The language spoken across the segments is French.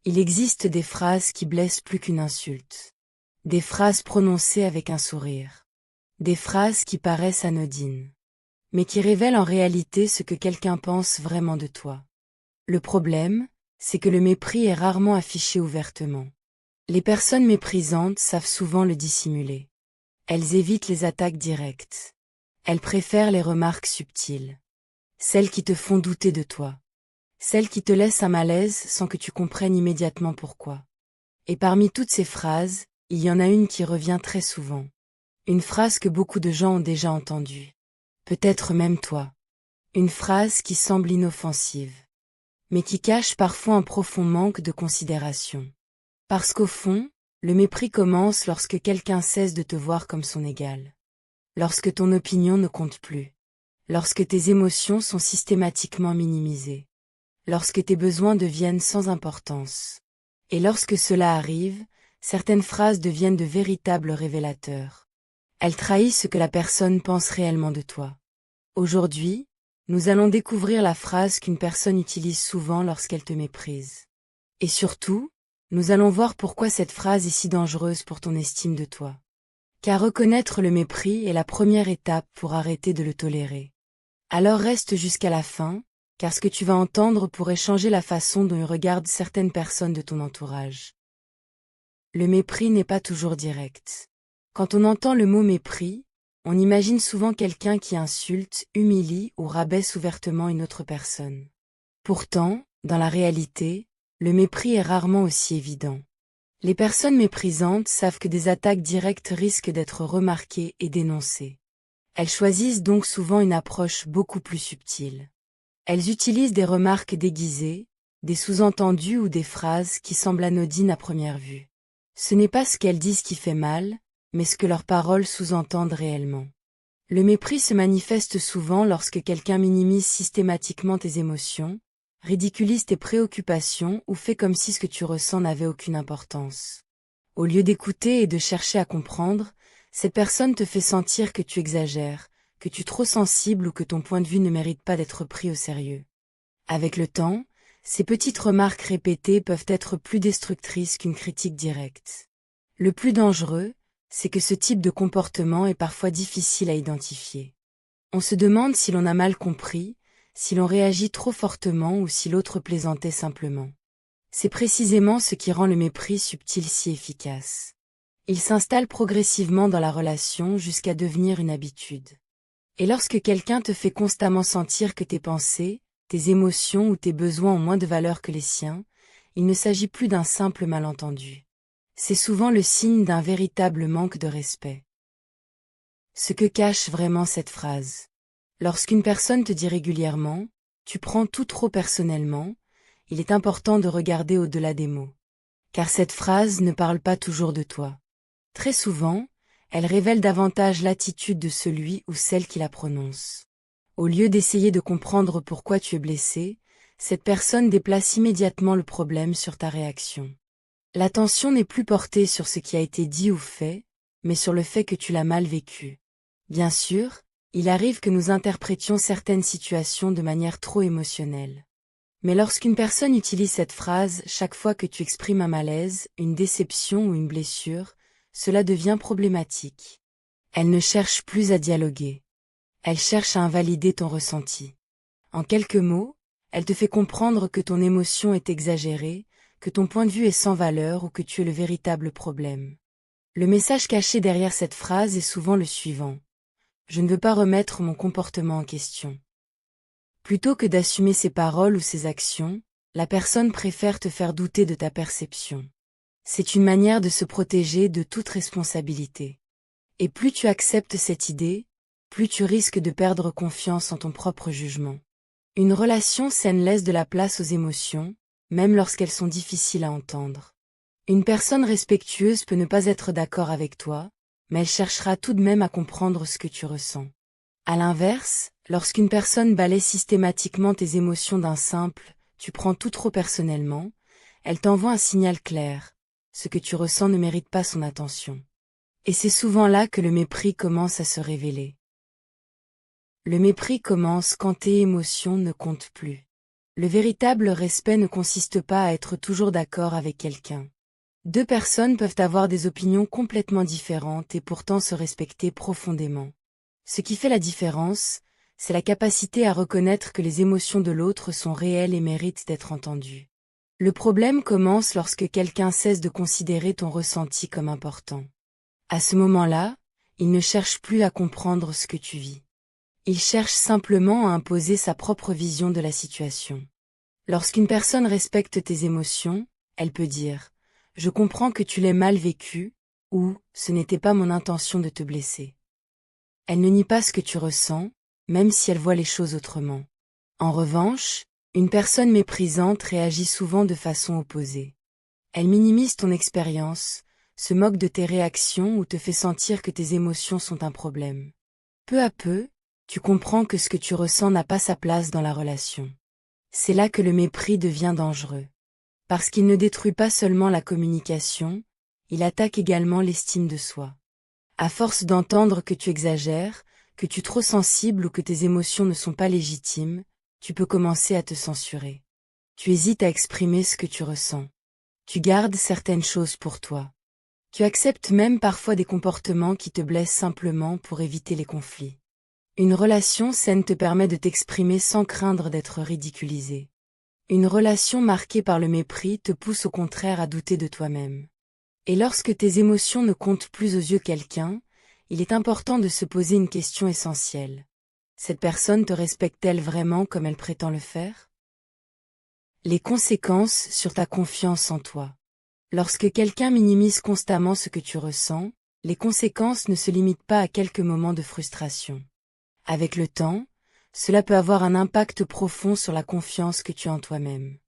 Il existe des phrases qui blessent plus qu'une insulte. Des phrases prononcées avec un sourire. Des phrases qui paraissent anodines. Mais qui révèlent en réalité ce que quelqu'un pense vraiment de toi. Le problème, c'est que le mépris est rarement affiché ouvertement. Les personnes méprisantes savent souvent le dissimuler. Elles évitent les attaques directes. Elles préfèrent les remarques subtiles. Celles qui te font douter de toi. Celles qui te laissent un malaise sans que tu comprennes immédiatement pourquoi. Et parmi toutes ces phrases, il y en a une qui revient très souvent. Une phrase que beaucoup de gens ont déjà entendue. Peut-être même toi. Une phrase qui semble inoffensive. Mais qui cache parfois un profond manque de considération. Parce qu'au fond, le mépris commence lorsque quelqu'un cesse de te voir comme son égal. Lorsque ton opinion ne compte plus. Lorsque tes émotions sont systématiquement minimisées. Lorsque tes besoins deviennent sans importance. Et lorsque cela arrive, certaines phrases deviennent de véritables révélateurs. Elles trahissent ce que la personne pense réellement de toi. Aujourd'hui, nous allons découvrir la phrase qu'une personne utilise souvent lorsqu'elle te méprise. Et surtout, nous allons voir pourquoi cette phrase est si dangereuse pour ton estime de toi. Car reconnaître le mépris est la première étape pour arrêter de le tolérer. Alors reste jusqu'à la fin, car ce que tu vas entendre pourrait changer la façon dont regardent certaines personnes de ton entourage. Le mépris n'est pas toujours direct. Quand on entend le mot mépris, on imagine souvent quelqu'un qui insulte, humilie ou rabaisse ouvertement une autre personne. Pourtant, dans la réalité, le mépris est rarement aussi évident. Les personnes méprisantes savent que des attaques directes risquent d'être remarquées et dénoncées. Elles choisissent donc souvent une approche beaucoup plus subtile. Elles utilisent des remarques déguisées, des sous-entendus ou des phrases qui semblent anodines à première vue. Ce n'est pas ce qu'elles disent qui fait mal, mais ce que leurs paroles sous-entendent réellement. Le mépris se manifeste souvent lorsque quelqu'un minimise systématiquement tes émotions, ridiculise tes préoccupations ou fait comme si ce que tu ressens n'avait aucune importance. Au lieu d'écouter et de chercher à comprendre, cette personne te fait sentir que tu exagères, que tu es trop sensible ou que ton point de vue ne mérite pas d'être pris au sérieux. Avec le temps, ces petites remarques répétées peuvent être plus destructrices qu'une critique directe. Le plus dangereux, c'est que ce type de comportement est parfois difficile à identifier. On se demande si l'on a mal compris, si l'on réagit trop fortement ou si l'autre plaisantait simplement. C'est précisément ce qui rend le mépris subtil si efficace. Il s'installe progressivement dans la relation jusqu'à devenir une habitude. Et lorsque quelqu'un te fait constamment sentir que tes pensées, tes émotions ou tes besoins ont moins de valeur que les siens, il ne s'agit plus d'un simple malentendu. C'est souvent le signe d'un véritable manque de respect. Ce que cache vraiment cette phrase. Lorsqu'une personne te dit régulièrement « tu prends tout trop personnellement », il est important de regarder au-delà des mots. Car cette phrase ne parle pas toujours de toi. Très souvent, elle révèle davantage l'attitude de celui ou celle qui la prononce. Au lieu d'essayer de comprendre pourquoi tu es blessé, cette personne déplace immédiatement le problème sur ta réaction. L'attention n'est plus portée sur ce qui a été dit ou fait, mais sur le fait que tu l'as mal vécu. Bien sûr, il arrive que nous interprétions certaines situations de manière trop émotionnelle. Mais lorsqu'une personne utilise cette phrase chaque fois que tu exprimes un malaise, une déception ou une blessure, cela devient problématique. Elle ne cherche plus à dialoguer. Elle cherche à invalider ton ressenti. En quelques mots, elle te fait comprendre que ton émotion est exagérée, que ton point de vue est sans valeur ou que tu es le véritable problème. Le message caché derrière cette phrase est souvent le suivant. Je ne veux pas remettre mon comportement en question. Plutôt que d'assumer ses paroles ou ses actions, la personne préfère te faire douter de ta perception. C'est une manière de se protéger de toute responsabilité. Et plus tu acceptes cette idée, plus tu risques de perdre confiance en ton propre jugement. Une relation saine laisse de la place aux émotions, même lorsqu'elles sont difficiles à entendre. Une personne respectueuse peut ne pas être d'accord avec toi, mais elle cherchera tout de même à comprendre ce que tu ressens. À l'inverse, lorsqu'une personne balaie systématiquement tes émotions d'un simple « tu prends tout trop personnellement », elle t'envoie un signal clair. Ce que tu ressens ne mérite pas son attention. Et c'est souvent là que le mépris commence à se révéler. Le mépris commence quand tes émotions ne comptent plus. Le véritable respect ne consiste pas à être toujours d'accord avec quelqu'un. Deux personnes peuvent avoir des opinions complètement différentes et pourtant se respecter profondément. Ce qui fait la différence, c'est la capacité à reconnaître que les émotions de l'autre sont réelles et méritent d'être entendues. Le problème commence lorsque quelqu'un cesse de considérer ton ressenti comme important. À ce moment-là, il ne cherche plus à comprendre ce que tu vis. Il cherche simplement à imposer sa propre vision de la situation. Lorsqu'une personne respecte tes émotions, elle peut dire « Je comprends que tu l'aies mal vécu » ou « Ce n'était pas mon intention de te blesser ». Elle ne nie pas ce que tu ressens, même si elle voit les choses autrement. En revanche, une personne méprisante réagit souvent de façon opposée. Elle minimise ton expérience, se moque de tes réactions ou te fait sentir que tes émotions sont un problème. Peu à peu, tu comprends que ce que tu ressens n'a pas sa place dans la relation. C'est là que le mépris devient dangereux. Parce qu'il ne détruit pas seulement la communication, il attaque également l'estime de soi. À force d'entendre que tu exagères, que tu es trop sensible ou que tes émotions ne sont pas légitimes, tu peux commencer à te censurer. Tu hésites à exprimer ce que tu ressens. Tu gardes certaines choses pour toi. Tu acceptes même parfois des comportements qui te blessent simplement pour éviter les conflits. Une relation saine te permet de t'exprimer sans craindre d'être ridiculisé. Une relation marquée par le mépris te pousse au contraire à douter de toi-même. Et lorsque tes émotions ne comptent plus aux yeux de quelqu'un, il est important de se poser une question essentielle. Cette personne te respecte-t-elle vraiment comme elle prétend le faire? Les conséquences sur ta confiance en toi. Lorsque quelqu'un minimise constamment ce que tu ressens, les conséquences ne se limitent pas à quelques moments de frustration. Avec le temps, cela peut avoir un impact profond sur la confiance que tu as en toi-même.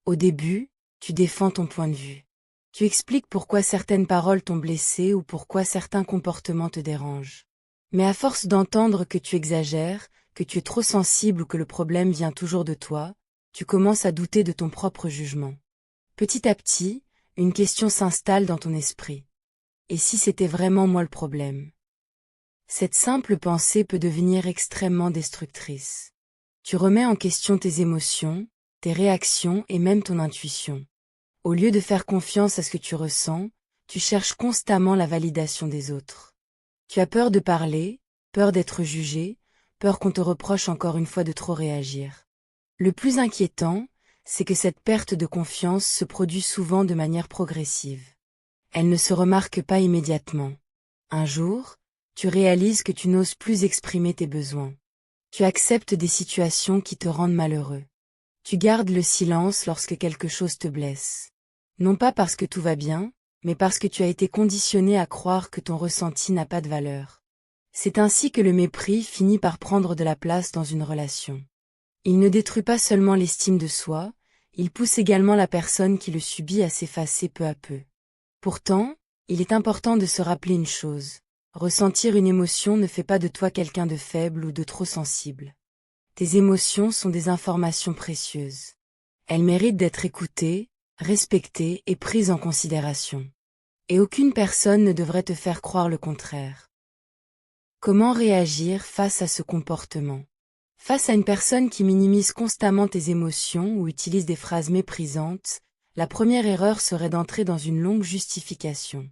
Au début, tu défends ton point de vue. Tu expliques pourquoi certaines paroles t'ont blessé ou pourquoi certains comportements te dérangent. Mais à force d'entendre que tu exagères, que tu es trop sensible ou que le problème vient toujours de toi, tu commences à douter de ton propre jugement. Petit à petit, une question s'installe dans ton esprit. Et si c'était vraiment moi le problème? Cette simple pensée peut devenir extrêmement destructrice. Tu remets en question tes émotions, tes réactions et même ton intuition. Au lieu de faire confiance à ce que tu ressens, tu cherches constamment la validation des autres. Tu as peur de parler, peur d'être jugé, peur qu'on te reproche encore une fois de trop réagir. Le plus inquiétant, c'est que cette perte de confiance se produit souvent de manière progressive. Elle ne se remarque pas immédiatement. Un jour, tu réalises que tu n'oses plus exprimer tes besoins. Tu acceptes des situations qui te rendent malheureux. Tu gardes le silence lorsque quelque chose te blesse. Non pas parce que tout va bien, mais parce que tu as été conditionné à croire que ton ressenti n'a pas de valeur. C'est ainsi que le mépris finit par prendre de la place dans une relation. Il ne détruit pas seulement l'estime de soi, il pousse également la personne qui le subit à s'effacer peu à peu. Pourtant, il est important de se rappeler une chose. Ressentir une émotion ne fait pas de toi quelqu'un de faible ou de trop sensible. Tes émotions sont des informations précieuses. Elles méritent d'être écoutées, respectées et prises en considération. Et aucune personne ne devrait te faire croire le contraire. Comment réagir face à ce comportement? Face à une personne qui minimise constamment tes émotions ou utilise des phrases méprisantes, la première erreur serait d'entrer dans une longue justification.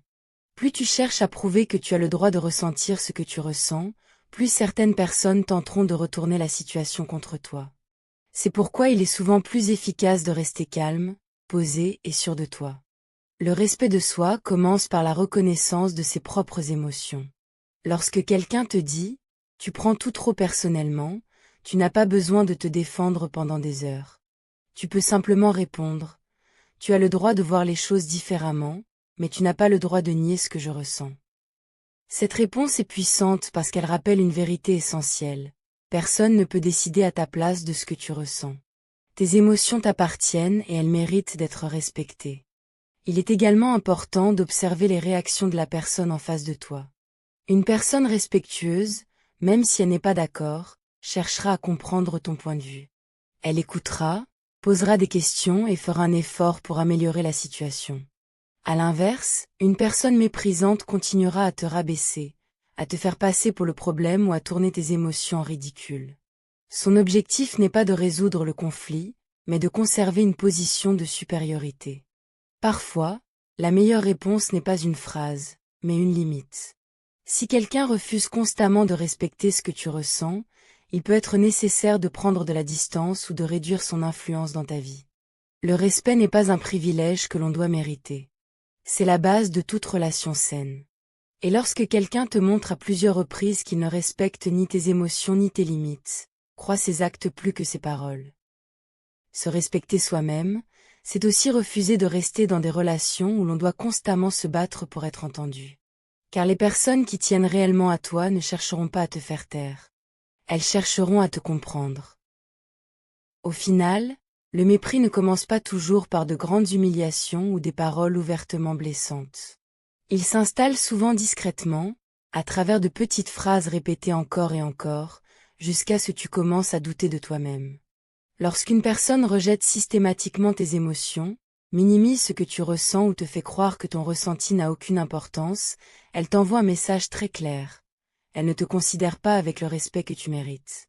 Plus tu cherches à prouver que tu as le droit de ressentir ce que tu ressens, plus certaines personnes tenteront de retourner la situation contre toi. C'est pourquoi il est souvent plus efficace de rester calme, posé et sûr de toi. Le respect de soi commence par la reconnaissance de ses propres émotions. Lorsque quelqu'un te dit « tu prends tout trop personnellement », tu n'as pas besoin de te défendre pendant des heures. Tu peux simplement répondre « tu as le droit de voir les choses différemment, mais tu n'as pas le droit de nier ce que je ressens. » Cette réponse est puissante parce qu'elle rappelle une vérité essentielle. Personne ne peut décider à ta place de ce que tu ressens. Tes émotions t'appartiennent et elles méritent d'être respectées. Il est également important d'observer les réactions de la personne en face de toi. Une personne respectueuse, même si elle n'est pas d'accord, cherchera à comprendre ton point de vue. Elle écoutera, posera des questions et fera un effort pour améliorer la situation. À l'inverse, une personne méprisante continuera à te rabaisser, à te faire passer pour le problème ou à tourner tes émotions en ridicule. Son objectif n'est pas de résoudre le conflit, mais de conserver une position de supériorité. Parfois, la meilleure réponse n'est pas une phrase, mais une limite. Si quelqu'un refuse constamment de respecter ce que tu ressens, il peut être nécessaire de prendre de la distance ou de réduire son influence dans ta vie. Le respect n'est pas un privilège que l'on doit mériter. C'est la base de toute relation saine. Et lorsque quelqu'un te montre à plusieurs reprises qu'il ne respecte ni tes émotions ni tes limites, crois ses actes plus que ses paroles. Se respecter soi-même, c'est aussi refuser de rester dans des relations où l'on doit constamment se battre pour être entendu. Car les personnes qui tiennent réellement à toi ne chercheront pas à te faire taire. Elles chercheront à te comprendre. Au final, le mépris ne commence pas toujours par de grandes humiliations ou des paroles ouvertement blessantes. Il s'installe souvent discrètement, à travers de petites phrases répétées encore et encore, jusqu'à ce que tu commences à douter de toi-même. Lorsqu'une personne rejette systématiquement tes émotions, minimise ce que tu ressens ou te fait croire que ton ressenti n'a aucune importance, elle t'envoie un message très clair. Elle ne te considère pas avec le respect que tu mérites.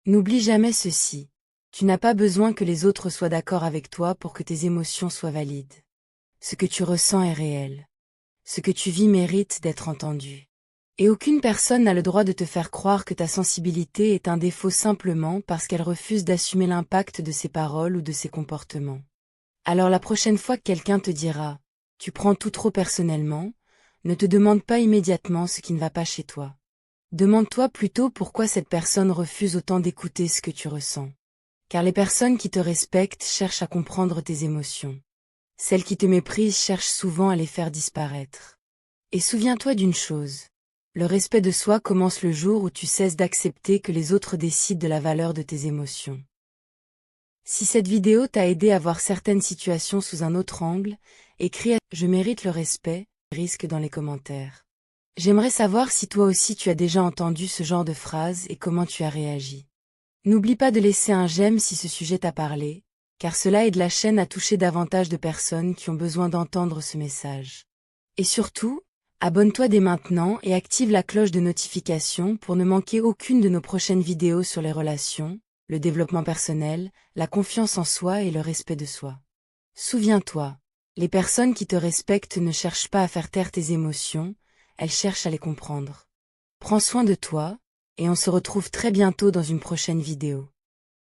N'oublie jamais ceci. Tu n'as pas besoin que les autres soient d'accord avec toi pour que tes émotions soient valides. Ce que tu ressens est réel. Ce que tu vis mérite d'être entendu. Et aucune personne n'a le droit de te faire croire que ta sensibilité est un défaut simplement parce qu'elle refuse d'assumer l'impact de ses paroles ou de ses comportements. Alors la prochaine fois que quelqu'un te dira « tu prends tout trop personnellement », ne te demande pas immédiatement ce qui ne va pas chez toi. Demande-toi plutôt pourquoi cette personne refuse autant d'écouter ce que tu ressens. Car les personnes qui te respectent cherchent à comprendre tes émotions. Celles qui te méprisent cherchent souvent à les faire disparaître. Et souviens-toi d'une chose. Le respect de soi commence le jour où tu cesses d'accepter que les autres décident de la valeur de tes émotions. Si cette vidéo t'a aidé à voir certaines situations sous un autre angle, écris « Je mérite le respect » risque dans les commentaires. J'aimerais savoir si toi aussi tu as déjà entendu ce genre de phrase et comment tu as réagi. N'oublie pas de laisser un j'aime si ce sujet t'a parlé, car cela aide la chaîne à toucher davantage de personnes qui ont besoin d'entendre ce message. Et surtout, abonne-toi dès maintenant et active la cloche de notification pour ne manquer aucune de nos prochaines vidéos sur les relations, le développement personnel, la confiance en soi et le respect de soi. Souviens-toi, les personnes qui te respectent ne cherchent pas à faire taire tes émotions, elles cherchent à les comprendre. Prends soin de toi, et on se retrouve très bientôt dans une prochaine vidéo.